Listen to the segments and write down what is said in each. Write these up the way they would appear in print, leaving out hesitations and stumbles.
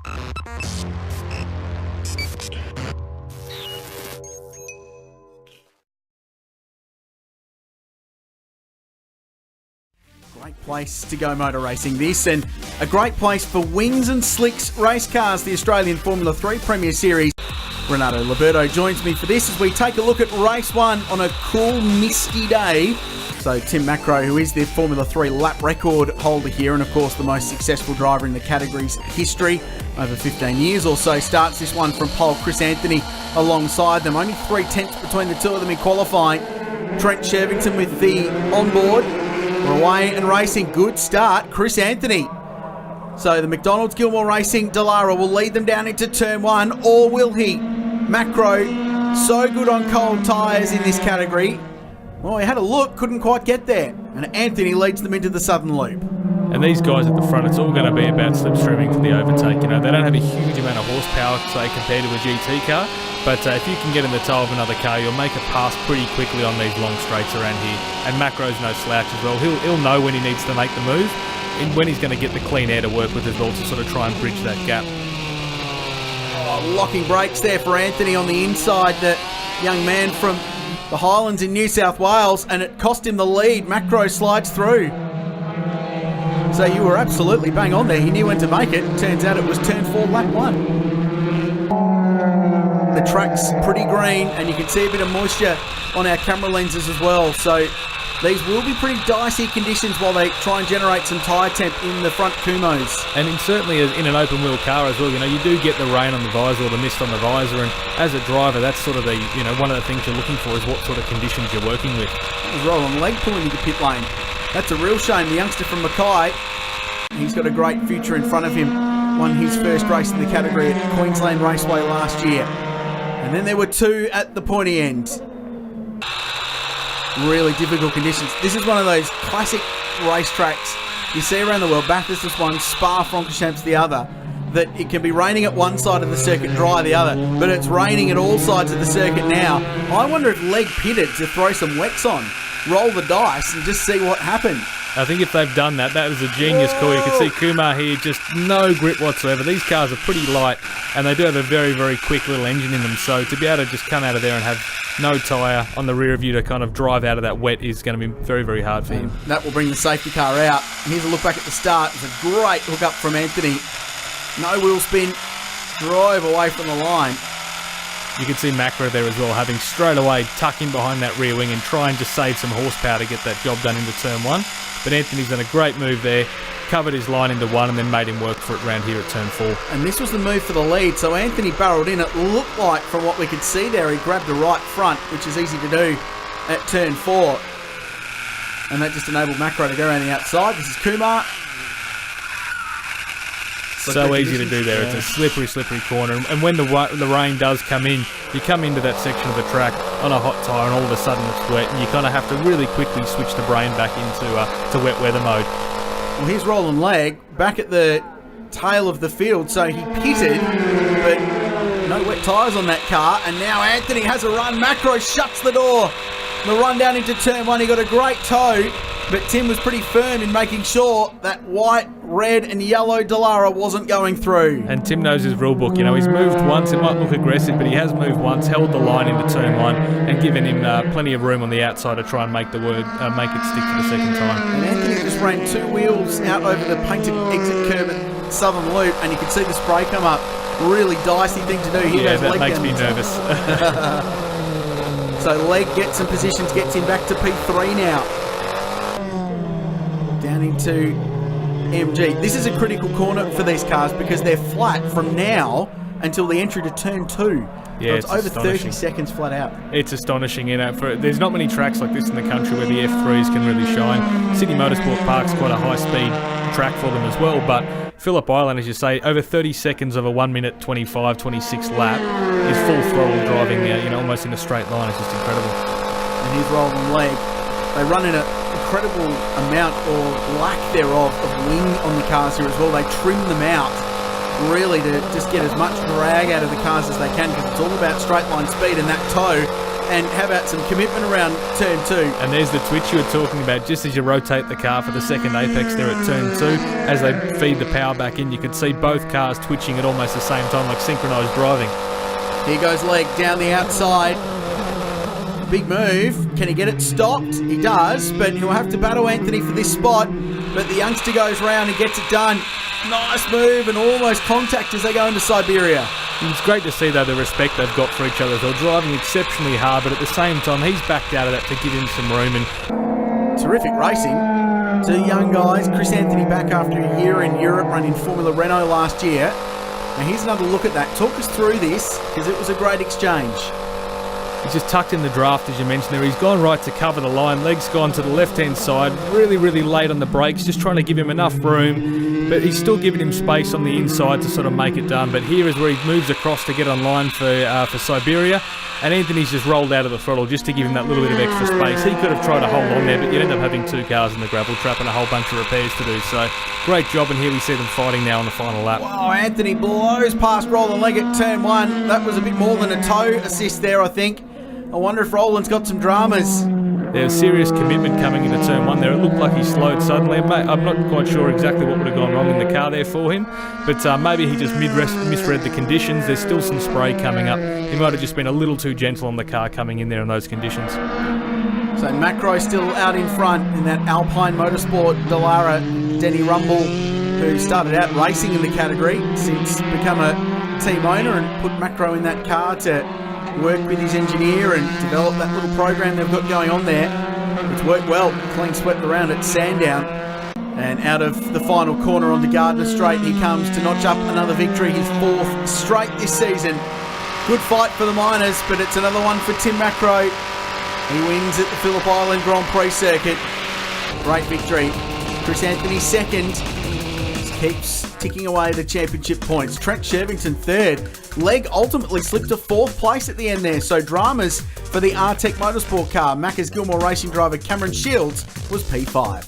Great place to go motor racing this, and a great place for Wings and Slicks race cars, the Australian Formula 3 Premier Series. Renato Liberto joins me for this as we take a look at race one on a cool, misty day. So Tim Macro, who is the Formula 3 lap record holder here, and of course the most successful driver in the category's history, over 15 years or so, starts this one from pole. Chris Anthony alongside them. Only 3/10 between the two of them in qualifying. Trent Shervington with the onboard. We're away and racing. Good start, Chris Anthony. So the McDonald's Gilmore Racing Dallara will lead them down into turn one, or will he? Macro, so good on cold tyres in this category. Well, he had a look, couldn't quite get there. And Anthony leads them into the southern loop. And these guys at the front, it's all going to be about slipstreaming for the overtake. You know, they don't have a huge amount of horsepower, say, compared to a GT car. But if you can get in the toe of another car, you'll make a pass pretty quickly on these long straights around here. And Macro's no slouch as well. He'll know when he needs to make the move and when he's going to get the clean air to work with as well to sort of try and bridge that gap. Oh, locking brakes there for Anthony on the inside. The young man from the Highlands in New South Wales, and it cost him the lead. Macro slides through. So you were absolutely bang on there. He knew when to make it. Turns out it was turn 4, lap 1. The track's pretty green, and you can see a bit of moisture on our camera lenses as well. So these will be pretty dicey conditions while they try and generate some tyre temp in the front Kumos. And certainly in an open wheel car as well, you know, you do get the rain on the visor or the mist on the visor, and as a driver, that's sort of the, you know, one of the things you're looking for is what sort of conditions you're working with. Roland Legg pulling into pit lane. That's a real shame. The youngster from Mackay, he's got a great future in front of him. Won his first race in the category at Queensland Raceway last year. And then there were two at the pointy end. Really difficult conditions. This is one of those classic racetracks you see around the world. Bathurst is one, Spa-Francorchamps the other. That it can be raining at one side of the circuit, dry the other, but it's raining at all sides of the circuit now. I wonder if Legg pitted to throw some wets on, roll the dice and just see what happened. I think if they've done that, that was a genius call. You can see Kumar here, just no grip whatsoever. These cars are pretty light, and they do have a very, very quick little engine in them. So to be able to just come out of there and have no tyre on the rear of you to kind of drive out of that wet is going to be very, very hard for him. That will bring the safety car out. Here's a look back at the start. It's a great hook up from Anthony. No wheel spin, drive away from the line. You can see Macro there as well, having straight away tuck in behind that rear wing and try and just save some horsepower to get that job done into turn 1. But Anthony's done a great move there, covered his line into 1 and then made him work for it round here at turn 4. And this was the move for the lead, so Anthony barreled in. It looked like, from what we could see there, he grabbed the right front, which is easy to do at turn 4. And that just enabled Macro to go around the outside. This is Kumar. So easy to do there. Yeah. It's a slippery, slippery corner. And when the rain does come in, you come into that section of the track on a hot tyre and all of a sudden it's wet, and you kind of have to really quickly switch the brain back into to wet weather mode. Well, here's Roland Legg back at the tail of the field. So he pitted, but no wet tyres on that car. And now Anthony has a run. Macro shuts the door. The run down into turn 1, he got a great toe. But Tim was pretty firm in making sure that white, red and yellow Dallara wasn't going through. And Tim knows his rule book. You know, he's moved once. It might look aggressive, but he has moved once, held the line into turn 1 and given him plenty of room on the outside to try and make it stick for the second time. And Anthony just ran 2 wheels out over the painted exit curve at Southern Loop, and you can see the spray come up. Really dicey thing to do. Here that makes me nervous. So Legg gets some positions, gets him back to P3 now. Down into MG. This is a critical corner for these cars because they're flat from now until the entry to turn 2. Yeah, so it's over 30 seconds flat out. It's astonishing, you know. There's not many tracks like this in the country where the F3s can really shine. Sydney Motorsport Park's quite a high-speed track for them as well, but Phillip Island, as you say, over 30 seconds of a 1 minute 25, 26 lap is full throttle driving, almost in a straight line. It's just incredible. And here's Roland Legg. They run in an incredible amount or lack thereof of wing on the cars here as well. They trim them out really to just get as much drag out of the cars as they can because it's all about straight line speed, and that toe And how about some commitment around turn 2? And there's the twitch you were talking about. Just as you rotate the car for the second apex there at turn 2, as they feed the power back in, you can see both cars twitching at almost the same time, like synchronised driving. Here goes Leg down the outside. Big move. Can he get it stopped? He does, but he'll have to battle Anthony for this spot. But the youngster goes round and gets it done. Nice move and almost contact as they go into Siberia. It's great to see, though, the respect they've got for each other. They're driving exceptionally hard, but at the same time, he's backed out of that to give him some room. And terrific racing. 2 young guys. Chris Anthony back after a year in Europe running Formula Renault last year. Now here's another look at that. Talk us through this, because it was a great exchange. He's just tucked in the draft, as you mentioned there. He's gone right to cover the line. Leg's gone to the left-hand side. Really, really late on the brakes, just trying to give him enough room. But he's still giving him space on the inside to sort of make it done. But here is where he moves across to get on line for Siberia. And Anthony's just rolled out of the throttle just to give him that little bit of extra space. He could have tried to hold on there, but you'd end up having 2 cars in the gravel trap and a whole bunch of repairs to do. So, great job, and here we see them fighting now on the final lap. Wow, Anthony blows past Roland Leg at turn 1. That was a bit more than a toe assist there, I think. I wonder if Roland's got some dramas. There's serious commitment coming into turn 1 there. It looked like he slowed suddenly. I'm not quite sure exactly what would have gone wrong in the car there for him, but maybe he just misread the conditions. There's still some spray coming up. He might have just been a little too gentle on the car coming in there in those conditions. So Macro still out in front in that Alpine Motorsport Dallara. Denny Rumble, who started out racing in the category, since become a team owner and put Macro in that car to work with his engineer and develop that little program they've got going on there. It's worked well. Clean swept around at Sandown. And out of the final corner onto Gardner Straight, he comes to notch up another victory, his 4th straight this season. Good fight for the Miners, but it's another one for Tim Macro. He wins at the Phillip Island Grand Prix circuit. Great victory. Chris Anthony 2nd. Just keeps ticking away the championship points. Trent Shervington 3rd. Leg ultimately slipped to 4th place at the end there, so dramas for the R-Tech Motorsport car. Macca's Gilmore Racing driver Cameron Shields was P5.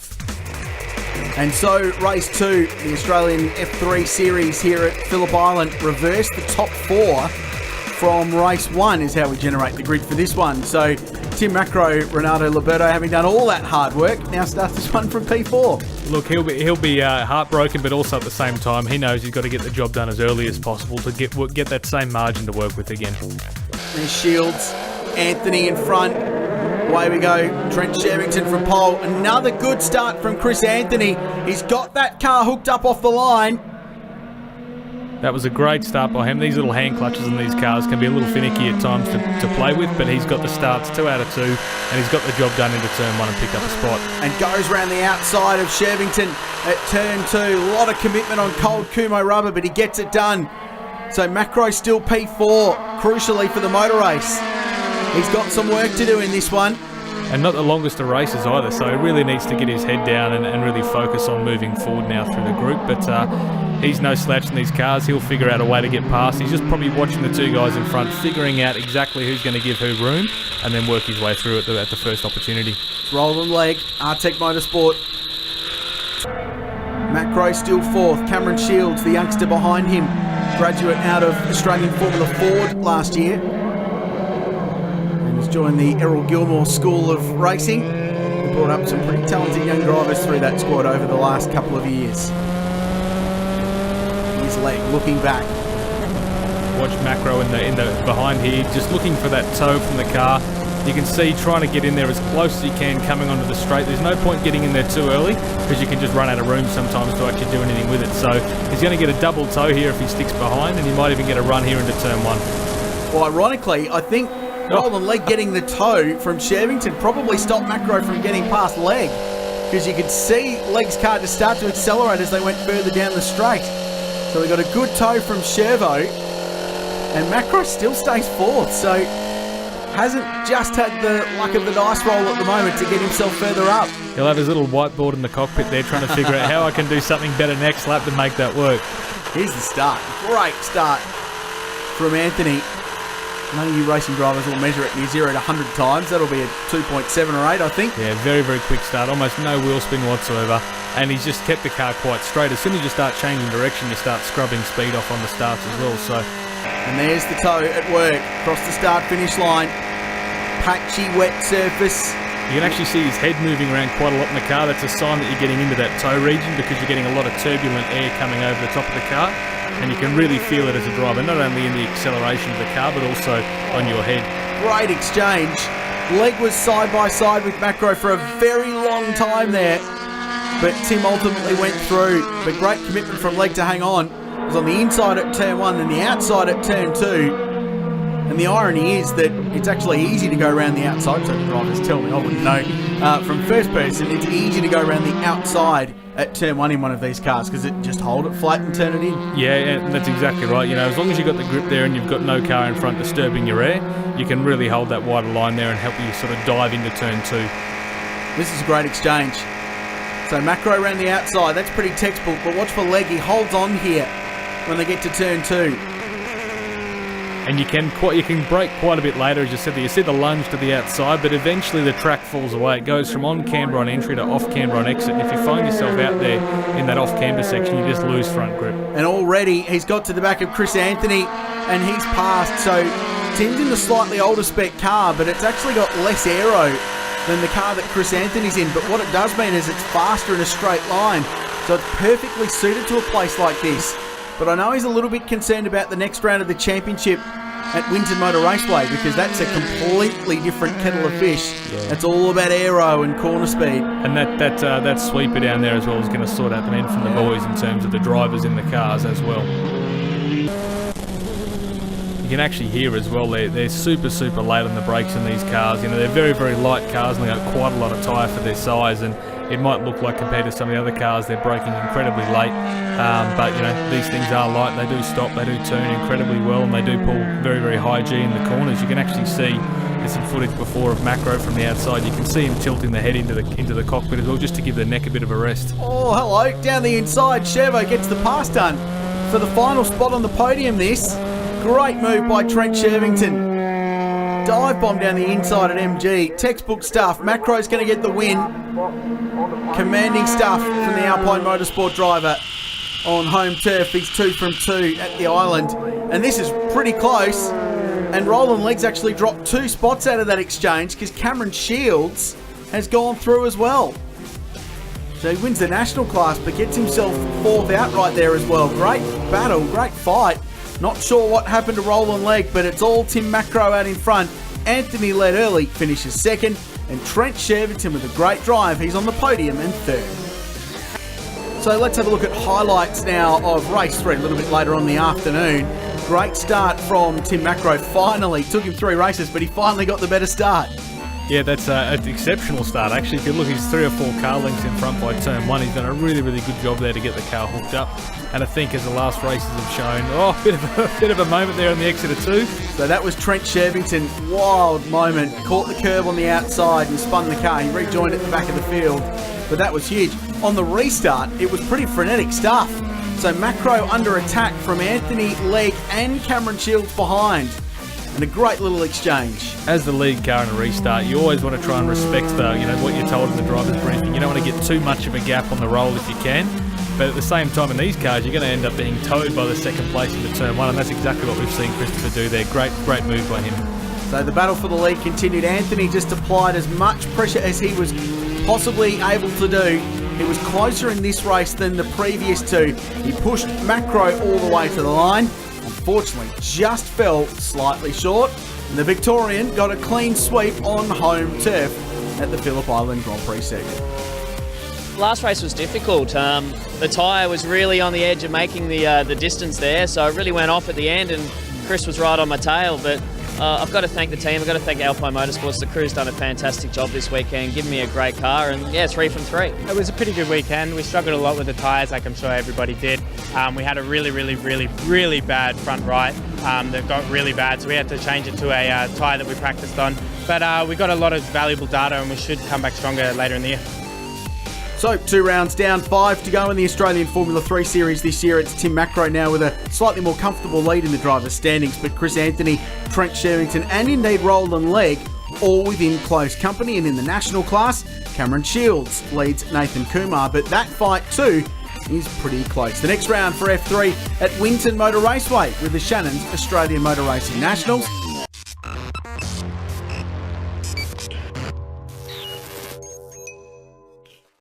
And so race 2, the Australian F3 series here at Phillip Island, reversed the top 4 from race 1 is how we generate the grid for this one. So Tim Macro, Renato Liberto, having done all that hard work, now starts this one from P4. Look, he'll be heartbroken, but also at the same time, he knows he's got to get the job done as early as possible to get that same margin to work with again. There's Shields, Anthony in front. Away we go. Trent Shervington from pole. Another good start from Chris Anthony. He's got that car hooked up off the line. That was a great start by him. These little hand clutches in these cars can be a little finicky at times to play with, but he's got the starts 2 out of 2, and he's got the job done into turn 1 and picked up a spot. And goes round the outside of Shervington at turn 2. A lot of commitment on cold Kumo rubber, but he gets it done. So Macro still P4, crucially for the motor race. He's got some work to do in this one. And not the longest of races either, so he really needs to get his head down and really focus on moving forward now through the group. But he's no slouch in these cars. He'll figure out a way to get past. He's just probably watching the 2 guys in front, figuring out exactly who's going to give who room, and then work his way through it at the first opportunity. Roland Leg, R-Tech Motorsport. Macro still 4th. Cameron Shields, the youngster behind him, graduate out of Australian Formula Ford last year. Joined the Errol Gilmore School of Racing. We brought up some pretty talented young drivers through that squad over the last couple of years. Here's Leg looking back. Watch Macro in the behind here, just looking for that toe from the car. You can see trying to get in there as close as he can coming onto the straight. There's no point getting in there too early because you can just run out of room sometimes to actually do anything with it. So he's going to get a double toe here if he sticks behind, and he might even get a run here into turn 1. Well, ironically, I think Roland Leg getting the toe from Shervington probably stopped Macro from getting past Leg, because you could see Leg's car just start to accelerate as they went further down the straight. So we got a good toe from Shervo, and Macro still stays 4th, so hasn't just had the luck of the dice roll at the moment to get himself further up. He'll have his little whiteboard in the cockpit there trying to figure out how I can do something better next lap to make that work. Here's the start. Great start from Anthony. None of you racing drivers will measure it near 0 to 100 times. That'll be a 2.7 or 8, I think. Yeah, very, very quick start. Almost no wheel spin whatsoever. And he's just kept the car quite straight. As soon as you start changing direction, you start scrubbing speed off on the starts as well. So, and there's the toe at work across the start-finish line. patchy, wet surface. You can actually see his head moving around quite a lot in the car. That's a sign that you're getting into that toe region because you're getting a lot of turbulent air coming over the top of the car. And you can really feel it as a driver, not only in the acceleration of the car, but also on your head. Great exchange. Leg was side by side with Macro for a very long time there. But Tim ultimately went through. But great commitment from Leg to hang on. It was on the inside at turn 1, then the outside at turn 2. And the irony is that it's actually easy to go around the outside, so the drivers tell me, I wouldn't know. From first person, it's easy to go around the outside at turn 1 in one of these cars because it just hold it flat and turn it in. Yeah, that's exactly right. You know, as long as you've got the grip there and you've got no car in front disturbing your air, you can really hold that wider line there and help you sort of dive into turn 2. This is a great exchange. So Macro around the outside, that's pretty textbook, but watch for Leg, he holds on here when they get to turn 2. And you can brake quite a bit later, as you said. You see the lunge to the outside, but eventually the track falls away. It goes from on camber on entry to off camber on exit. And if you find yourself out there in that off camber section, you just lose front grip. And already he's got to the back of Chris Anthony, and he's passed. So Tim's in the slightly older spec car, but it's actually got less aero than the car that Chris Anthony's in. But what it does mean is it's faster in a straight line. So it's perfectly suited to a place like this. But I know he's a little bit concerned about the next round of the championship at Winton Motor Raceway because that's a completely different kettle of fish. Yeah. It's all about aero and corner speed. And that sweeper down there as well is going to sort out the men from the boys in terms of the drivers in the cars as well. You can actually hear as well, they're super late on the brakes in these cars. You know, they're very light cars and they've got quite a lot of tyre for their size, and it might look like compared to some of the other cars they're braking incredibly late, but you know, these things are light. They do stop, they do turn incredibly well, and they do pull very high G in the corners. You can actually see, there's some footage before of Macro from the outside. You can see him tilting the head into the cockpit as well, just to give the neck a bit of a rest. Oh, hello, down the inside, Chevo gets the pass done for the final spot on the podium. This great move by Trent Shervington. Dive bomb down the inside at MG. Textbook stuff. Macro's going to get the win. Commanding stuff from the Alpine Motorsport driver on home turf. He's 2 from 2 at the island. And this is pretty close. And Roland Leggs actually dropped 2 spots out of that exchange because Cameron Shields has gone through as well. So he wins the national class but gets himself 4th out right there as well. Great battle, great fight. Not sure what happened to Roland Legg, but it's all Tim Macro out in front. Anthony led early, finishes 2nd, and Trent Shervington with a great drive. He's on the podium in 3rd. So let's have a look at highlights now of race 3 a little bit later on the afternoon. Great start from Tim Macro. Finally, took him 3 races, but he finally got the better start. Yeah, that's an exceptional start. Actually, if you look, he's 3 or 4 car lengths in front by turn 1. He's done a really good job there to get the car hooked up. And I think as the last races have shown, a bit of a moment there on the exit of 2. So that was Trent Shervington. Wild moment. Caught the curb on the outside and spun the car. He rejoined at the back of the field. But that was huge. On the restart, it was pretty frenetic stuff. So Macro under attack from Anthony, Legg and Cameron Shields behind. And a great little exchange. As the lead car in a restart, you always want to try and respect what you're told in the driver's briefing. You don't want to get too much of a gap on the roll if you can. But at the same time, in these cars, you're going to end up being towed by the second place into turn 1, and that's exactly what we've seen Christopher do there. Great move by him. So the battle for the lead continued. Anthony just applied as much pressure as he was possibly able to do. He was closer in this race than the previous 2. He pushed Macro all the way to the line. Unfortunately, just fell slightly short. And the Victorian got a clean sweep on home turf at the Phillip Island Grand Prix circuit. Last race was difficult. The tyre was really on the edge of making the distance there, so it really went off at the end, and Chris was right on my tail. But I've got to thank the team. I've got to thank Alpine Motorsports. The crew's done a fantastic job this weekend, giving me a great car, and yeah, 3 from 3. It was a pretty good weekend. We struggled a lot with the tyres, like I'm sure everybody did. We had a really bad front right that got really bad, so we had to change it to a tyre that we practiced on. But we got a lot of valuable data, and we should come back stronger later in the year. So 2 rounds down, 5 to go in the Australian Formula 3 Series this year. It's Tim Macro now with a slightly more comfortable lead in the driver's standings, but Chris Anthony, Trent Shervington and indeed Roland Legg all within close company. And in the national class, Cameron Shields leads Nathan Kumar, but that fight too is pretty close. The next round for F3 at Winton Motor Raceway with the Shannons Australian Motor Racing Nationals.